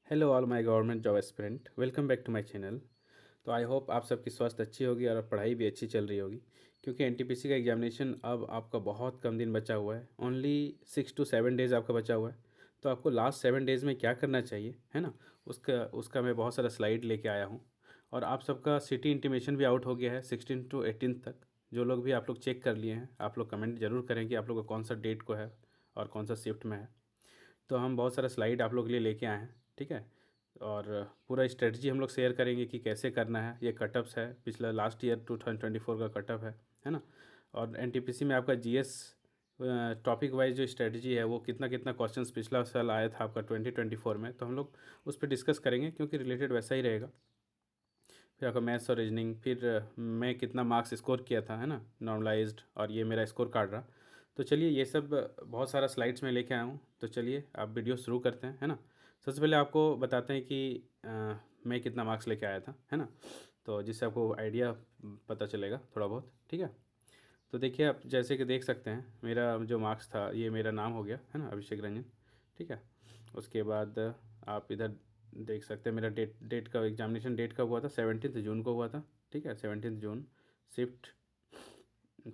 Hello all my government job aspirant, welcome back to my channel. तो I hope आप सबकी स्वास्थ्य अच्छी होगी और पढ़ाई भी अच्छी चल रही होगी, क्योंकि एनटीपीसी का एग्जामिनेशन अब आपका बहुत कम दिन बचा हुआ है। ओनली 6 to 7 डेज़ आपका बचा हुआ है। तो आपको लास्ट 7 डेज़ में क्या करना चाहिए, है ना। उसका उसका मैं बहुत सारा स्लाइड लेके आया हूँ। और आप सबका सिटी इंटीमेशन भी आउट हो गया है 16 to 18 तक। जो लोग भी आप लोग चेक कर लिए हैं, आप लोग कमेंट जरूर करें कि आप लोग का कौन सा डेट को है और कौन सा शिफ्ट में है। तो हम बहुत सारा स्लाइड आप लोग के लिए लेके आए हैं, ठीक है। और पूरा स्ट्रेटजी हम लोग शेयर करेंगे कि कैसे करना है। ये कटअप्स है, पिछला लास्ट ईयर 2024 का कटअप है ना। और एनटीपीसी में आपका जीएस टॉपिक वाइज जो स्ट्रेटजी है, वो कितना कितना क्वेश्चंस पिछला साल आया था आपका 2024 में, तो हम लोग उस पर डिस्कस करेंगे, क्योंकि रिलेटेड वैसा ही रहेगा। फिर आपका मैथ्स और रीजनिंग, फिर मैं कितना मार्क्स स्कोर किया था, है ना, नॉर्मलाइज्ड, और ये मेरा स्कोर कार्ड रहा। तो चलिए, ये सब बहुत सारा स्लाइड्स में लेके आया हूँ। तो चलिए आप वीडियो शुरू करते हैं, है ना। सबसे पहले आपको बताते हैं कि मैं कितना मार्क्स लेके आया था, है ना। तो जिससे आपको आइडिया पता चलेगा थोड़ा बहुत, ठीक है। तो देखिए, आप जैसे कि देख सकते हैं, मेरा जो मार्क्स था, ये मेरा नाम हो गया, है ना, अभिषेक रंजन, ठीक है। उसके बाद आप इधर देख सकते हैं, मेरा डेट डेट का एग्जामिनेशन डेट कब हुआ था, 17 जून को हुआ था, ठीक है, 17 जून। शिफ्ट,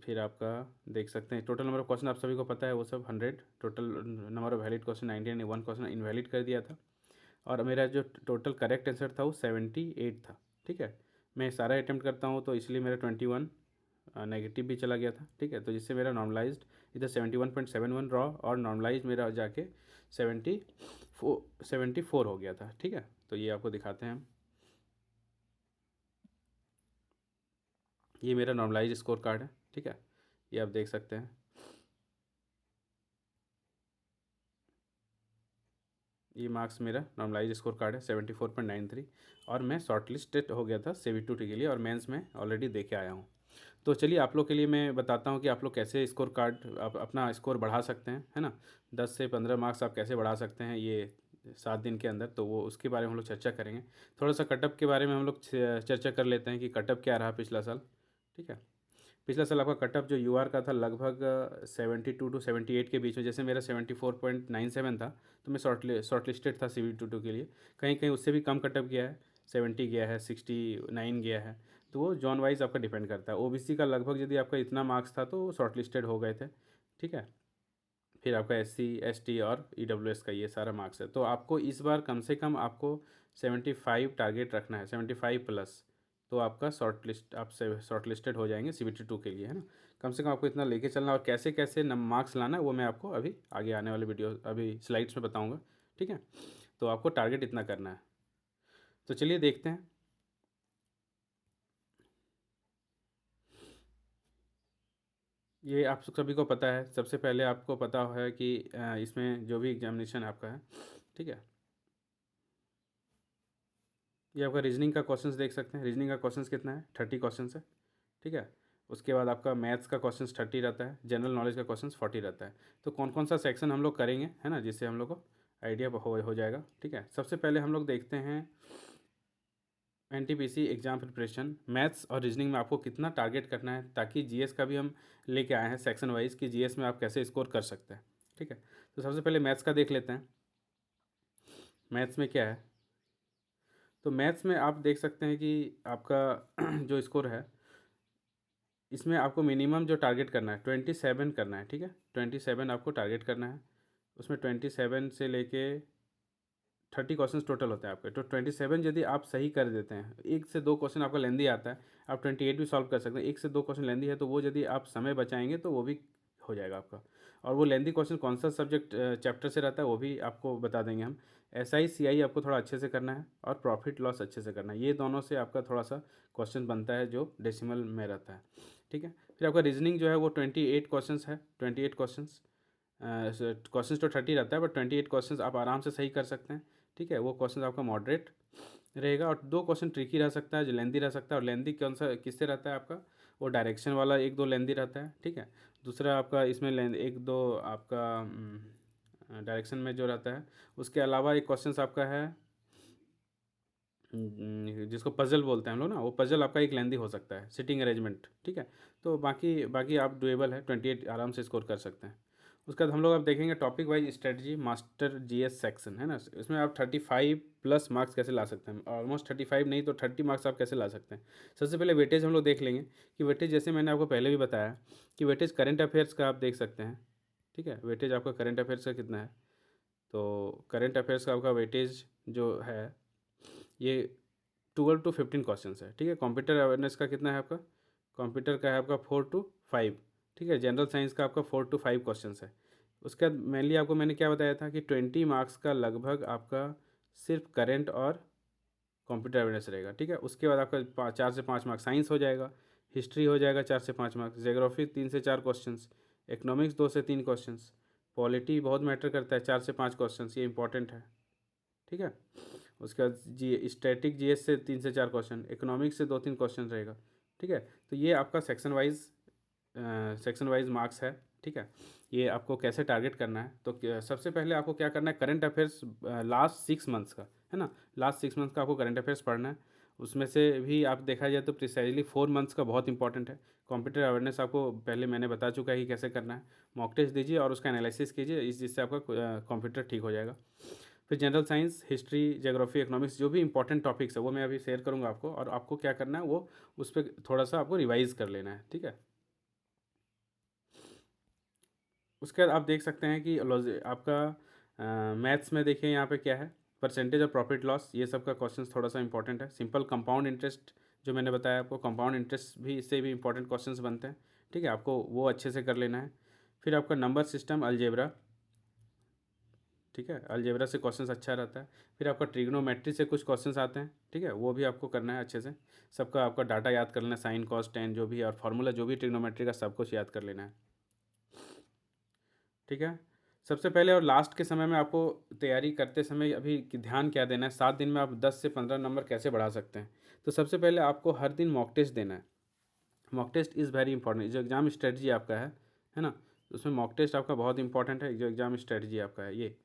फिर आपका देख सकते हैं टोटल नंबर ऑफ क्वेश्चन आप सभी को पता है, वो सब 100। Total number of valid question 90, 1 question invalid कर दिया था। और मेरा जो टोटल करेक्ट आंसर था वो 78 था, ठीक है। मैं सारा अटैम्प्ट करता हूँ, तो इसलिए मेरा 21 नेगेटिव भी चला गया था, ठीक है। तो जिससे मेरा नॉर्मलाइज्ड इधर 71.71 रॉ, और नॉर्मलाइज मेरा जाके 74 हो गया था, ठीक है। तो ये आपको दिखाते हैं हम। ये मेरा नॉर्मलाइज स्कोर कार्ड है, ठीक है। ये आप देख सकते हैं। ये मार्क्स मेरा नॉर्मलाइज स्कोर कार्ड है 74.93। और मैं शॉर्ट लिस्टेड हो गया था CBT के लिए, और मेंस में ऑलरेडी दे के आया हूँ। तो चलिए, आप लोग के लिए मैं बताता हूँ कि आप लोग कैसे स्कोर कार्ड आप अपना स्कोर बढ़ा सकते हैं, है ना। 10 से 15 मार्क्स आप कैसे बढ़ा सकते हैं ये 7 दिन के अंदर, तो वो उसके बारे में हम लोग चर्चा करेंगे। थोड़ा सा कटअप के बारे में हम लोग चर्चा कर लेते हैं कि कटअप क्या रहा पिछला साल, ठीक है। पिछला साल आपका कटअप जो यूआर का था, लगभग 72 to 78 के बीच में। जैसे मेरा 74.97 था, तो मैं शॉर्ट लिस्टेड था CB22 के लिए। कहीं कहीं उससे भी कम कटअप गया है, 70 गया है, 69 गया है। तो वो जॉन वाइज आपका डिपेंड करता है। ओबीसी का लगभग यदि आपका इतना मार्क्स था, तो शॉर्ट लिस्टेड हो गए थे, ठीक है। फिर आपका SC ST और EWS का ये सारा मार्क्स है। तो आपको इस बार कम से कम आपको 75 टारगेट रखना है, 75+। तो आपका शॉर्ट लिस्टेड हो जाएंगे CBT2 के लिए, है ना। कम से कम आपको इतना लेके चलना, और कैसे कैसे मार्क्स लाना है वो मैं आपको अभी आगे आने वाले वीडियो, अभी स्लाइड्स में बताऊँगा, ठीक है। तो आपको टारगेट इतना करना है। तो चलिए देखते हैं। ये आप सभी को पता है, सबसे पहले आपको पता है कि इसमें जो भी एग्जामिनेशन आपका है, ठीक है। ये आपका रीजनिंग का क्वेश्चंस देख सकते हैं। रीजनिंग का क्वेश्चंस कितना है, 30 क्वेश्चंस है, ठीक है। उसके बाद आपका मैथ्स का क्वेश्चंस 30 रहता है, जनरल नॉलेज का क्वेश्चंस 40 रहता है। तो कौन कौन सा सेक्शन हम लोग करेंगे, है ना, जिससे हम लोग को आइडिया हो जाएगा, ठीक है। सबसे पहले हम लोग देखते हैं एनटीपीसी एग्ज़ाम प्रिपरेशन, मैथ्स और रीजनिंग में आपको कितना टारगेट करना है, ताकि जीएस का भी हम लेके आए हैं सेक्शन वाइज कि जीएस में आप कैसे स्कोर कर सकते हैं, ठीक है। तो सबसे पहले मैथ्स का देख लेते हैं। मैथ्स में क्या है, तो मैथ्स में आप देख सकते हैं कि आपका जो स्कोर है, इसमें आपको मिनिमम जो टारगेट करना है 27 करना है, ठीक है। 27 आपको टारगेट करना है। उसमें 27 से लेके 30 क्वेश्चन टोटल होते हैं आपके। तो 27 यदि आप सही कर देते हैं, 1 से 2 क्वेश्चन आपका लेंदी आता है, आप 28 भी सॉल्व कर सकते हैं। 1 से 2 क्वेश्चन लेंदी है, तो वो यदि आप समय बचाएंगे तो वो भी हो जाएगा आपका। और वो लेंदी क्वेश्चन कौन सा सब्जेक्ट चैप्टर से रहता है, वो भी आपको बता देंगे हम। SI CI आपको थोड़ा अच्छे से करना है, और प्रॉफिट लॉस अच्छे से करना है। ये दोनों से आपका थोड़ा सा क्वेश्चन बनता है जो डेसिमल में रहता है, ठीक है। फिर आपका रीजनिंग जो है वो 28 क्वेश्चन है। 28 क्वेश्चन, क्वेश्चन तो 30 रहता है, बट 28 क्वेश्चन आप आराम से सही कर सकते हैं, ठीक है। वो क्वेश्चन आपका मॉडरेट रहेगा, और 2 क्वेश्चन ट्रिकी रह सकता है जो लेंदी रह सकता है। और लेंदी कौन सा किससे रहता है आपका, वो डायरेक्शन वाला 1 2 लेंदी रहता है, ठीक है। दूसरा आपका इसमें लेंद 1 2 आपका डायरेक्शन में जो रहता है। उसके अलावा एक क्वेश्चन आपका है जिसको पजल बोलते हैं हम लोग ना, वो पजल आपका एक लेंदी हो सकता है, सिटिंग अरेंजमेंट, ठीक है। तो बाकी बाकी आप डुएबल है, 28 आराम से स्कोर कर सकते हैं। उसके बाद हम लोग अब देखेंगे topic wise strategy master GS section, है ना। इसमें आप 35+ मार्क्स कैसे ला सकते हैं, ऑलमोस्ट 35 नहीं तो 30 मार्क्स आप कैसे ला सकते हैं। सबसे पहले वेटेज हम लोग देख लेंगे कि वेटेज, जैसे मैंने आपको पहले भी बताया कि वेटेज करंट अफेयर्स का आप देख सकते हैं, ठीक है। वेटेज आपका करंट अफेयर्स का कितना है, तो करंट अफेयर्स का आपका वेटेज जो है ये 12 to 15 क्वेश्चन है, ठीक है। कंप्यूटर अवेयरनेस का कितना है आपका, कंप्यूटर का है आपका 4 to 5, ठीक है। जनरल साइंस का आपका 4 to 5 क्वेश्चन है। उसके बाद मेनली आपको मैंने क्या बताया था कि 20 मार्क्स का लगभग आपका सिर्फ करंट और कंप्यूटर अवेयरनेस रहेगा, ठीक है। उसके बाद आपका 4 से 5 मार्क्स साइंस हो जाएगा, हिस्ट्री हो जाएगा 4 से 5 मार्क्स, ज्योग्राफी 3 से 4 क्वेश्चन, इकोनॉमिक्स 2 से 3 क्वेश्चन, पॉलिटी बहुत मैटर करता है 4 से 5 क्वेश्चन, ये इंपॉर्टेंट है, ठीक है। उसके बाद जी स्टैटिक जीएस से 3 से 4 क्वेश्चन, इकोनॉमिक्स से 2-3 क्वेश्चन रहेगा, ठीक है। तो ये आपका सेक्शन वाइज मार्क्स है, ठीक है। ये आपको कैसे टारगेट करना है, तो सबसे पहले आपको क्या करना है, करंट अफेयर्स लास्ट 6 मंथ्स का, है ना। लास्ट 6 मंथ्स का आपको करंट अफेयर्स पढ़ना है। उसमें से भी आप देखा जाए तो प्रिसाइजली 4 मंथ्स का बहुत इंपॉर्टेंट है। कंप्यूटर अवेयरनेस आपको पहले मैंने बता चुका है कि कैसे करना है। मॉक टेस्ट दीजिए और उसका एनालिसिस कीजिए, जिससे आपका कंप्यूटर ठीक हो जाएगा। फिर general science, history, geography, economics जो भी इंपॉर्टेंट टॉपिक्स है वो मैं अभी शेयर करूँगा आपको, और आपको क्या करना है वो उस पर थोड़ा सा आपको रिवाइज कर लेना है, ठीक है। उसके बाद आप देख सकते हैं कि आपका मैथ्स में देखिए यहाँ पे क्या है, परसेंटेज ऑफ प्रॉफिट लॉस, ये सब का क्वेश्चन थोड़ा सा इंपॉर्टेंट है। सिंपल कंपाउंड इंटरेस्ट जो मैंने बताया आपको, कंपाउंड इंटरेस्ट भी, इससे भी इंपॉर्टेंट क्वेश्चंस बनते हैं, ठीक है। आपको वो अच्छे से कर लेना है। फिर आपका नंबर सिस्टम, अलजेब्रा, ठीक है, अलजेब्रा से क्वेश्चंस अच्छा रहता है। फिर आपका ट्रिग्नोमेट्री से कुछ क्वेश्चंस आते हैं, ठीक है, वो भी आपको करना है अच्छे से। सबका आपका डाटा याद कर लेना, साइन कॉस टेन जो भी है, और फार्मूला जो भी ट्रिग्नोमेट्री का सब कुछ याद कर लेना है, ठीक है। सबसे पहले और लास्ट के समय में आपको तैयारी करते समय अभी ध्यान क्या देना है, 7 दिन में आप 10 से 15 नंबर कैसे बढ़ा सकते हैं। तो सबसे पहले आपको हर दिन मॉक टेस्ट देना है। Mock test is very important, जो एग्ज़ाम स्ट्रेटजी आपका है ना। उसमें मॉक टेस्ट आपका बहुत इंपॉर्टेंट है। जो एग्ज़ाम स्ट्रेटजी आपका है, ये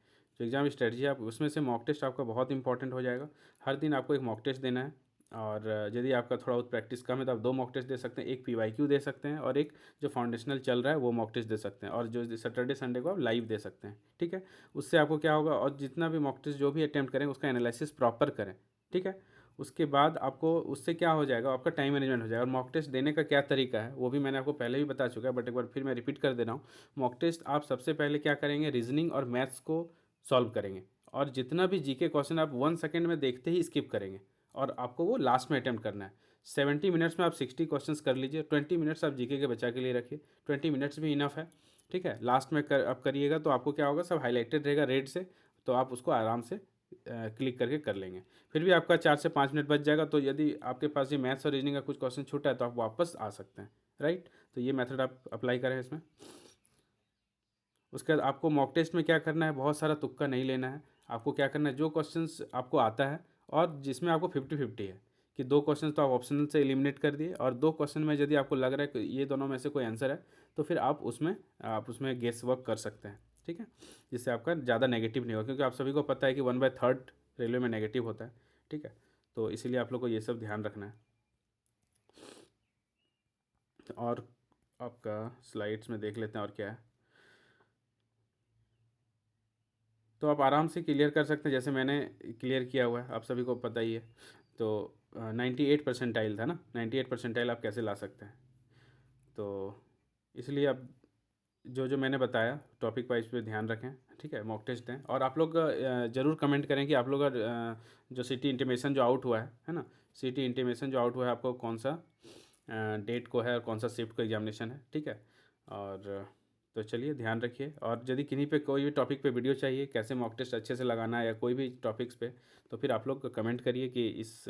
जो एग्ज़ाम स्ट्रेटजी आप उसमें से मॉक टेस्ट आपका बहुत इंपॉर्टेंट हो जाएगा। हर दिन आपको एक मॉक टेस्ट देना है, और यदि आपका थोड़ा बहुत प्रैक्टिस कम है तो आप 2 मॉक टेस्ट दे सकते हैं, एक पीवाईक्यू दे सकते हैं और एक जो फाउंडेशनल चल रहा है वो मॉक टेस्ट दे सकते हैं, और जो सैटरडे संडे को आप लाइव दे सकते हैं, ठीक है। उससे आपको क्या होगा, और जितना भी मॉक टेस्ट जो भी अटैम्प्ट करें उसका एनालिसिस प्रॉपर करें, ठीक है। उसके बाद आपको उससे क्या हो जाएगा, आपका टाइम मैनेजमेंट हो जाएगा। और मॉक टेस्ट देने का क्या तरीका है वो भी मैंने आपको पहले भी बता चुका है, बट एक बार फिर मैं रिपीट कर दे रहा हूँ। मॉक टेस्ट आप सबसे पहले क्या करेंगे, रीजनिंग और मैथ्स को सॉल्व करेंगे, और जितना भी जीके क्वेश्चन आप 1 सेकेंड में देखते ही स्किप करेंगे, और आपको वो लास्ट में अटैम्प्ट करना है। 70 मिनट्स में आप 60 क्वेश्चंस कर लीजिए, 20 मिनट्स आप जीके के बचा के लिए रखिए, 20 मिनट्स भी इनफ है, ठीक है। लास्ट में आप करिएगा तो आपको क्या होगा, सब हाईलाइटेड रहेगा रेड से, तो आप उसको आराम से क्लिक करके कर लेंगे। फिर भी आपका 4 से 5 मिनट बच जाएगा, तो यदि आपके पास ये मैथ्स और रीजनिंग का कुछ क्वेश्चन छूटा है तो आप वापस आ सकते हैं, राइट। तो ये मेथड आप अप्लाई करें इसमें। उसके बाद आपको मॉक टेस्ट में क्या करना है, बहुत सारा तुक्का नहीं लेना है। आपको क्या करना है, जो क्वेश्चंस आपको आता है और जिसमें आपको 50-50 है, कि 2 क्वेश्चन तो आप ऑप्शनल से एलिमिनेट कर दिए, और 2 क्वेश्चन में यदि आपको लग रहा है कि ये दोनों में से कोई आंसर है, तो फिर आप उसमें गेस वर्क कर सकते हैं, ठीक है। जिससे आपका ज़्यादा नेगेटिव नहीं होगा, क्योंकि आप सभी को पता है कि 1/3 रेलवे में नेगेटिव होता है, ठीक है। तो इसीलिए आप लोग को ये सब ध्यान रखना है। और आपका स्लाइड्स में देख लेते हैं और क्या है, तो आप आराम से क्लियर कर सकते हैं, जैसे मैंने क्लियर किया हुआ है, आप सभी को पता ही है। तो 98 परसेंटाइल था ना, 98 परसेंटाइल आप कैसे ला सकते हैं। तो इसलिए आप जो जो मैंने बताया टॉपिक वाइज पे ध्यान रखें, ठीक है। मॉक टेस्ट दें, और आप लोग ज़रूर कमेंट करें कि आप लोग जो सिटी इंटीमेशन जो आउट हुआ है ना, सिटी इंटीमेशन जो आउट हुआ है आपको कौन सा डेट को है और कौन सा शिफ्ट का एग्जामिनेशन है, ठीक है। और तो चलिए ध्यान रखिए, और यदि किन्हीं पे कोई भी टॉपिक पे वीडियो चाहिए कैसे मॉक टेस्ट अच्छे से लगाना है, या कोई भी टॉपिक्स पे, तो फिर आप लोग कमेंट करिए कि इस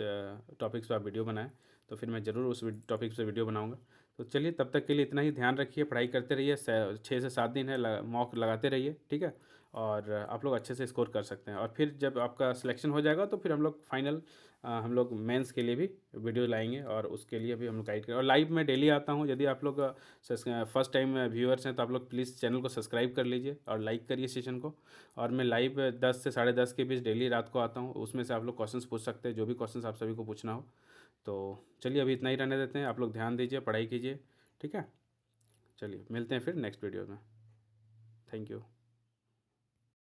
टॉपिक्स पे आप वीडियो बनाएं, तो फिर मैं ज़रूर उस टॉपिक पे वीडियो बनाऊंगा। तो चलिए तब तक के लिए इतना ही, ध्यान रखिए, पढ़ाई करते रहिए, 6 से 7 दिन है, मॉक लगाते रहिए, ठीक है। और आप लोग अच्छे से स्कोर कर सकते हैं, और फिर जब आपका सिलेक्शन हो जाएगा तो फिर हम लोग फाइनल हम लोग मेंस के लिए भी वीडियो लाएंगे, और उसके लिए भी हम लोग गाइड करें, और लाइव में डेली आता हूँ। यदि आप लोग फर्स्ट टाइम व्यूअर्स हैं तो आप लोग प्लीज़ चैनल को सब्सक्राइब कर लीजिए और लाइक करिए सेशन को। और मैं लाइव 10 से 10:30 के बीच डेली रात को आता हूँ, उसमें से आप लोग क्वेश्चंस पूछ सकते हैं, जो भी क्वेश्चंस आप सभी को पूछना हो। तो चलिए अभी इतना ही रहने देते हैं, आप लोग ध्यान दीजिए, पढ़ाई कीजिए, ठीक है। चलिए मिलते हैं फिर नेक्स्ट वीडियो में। Thank you.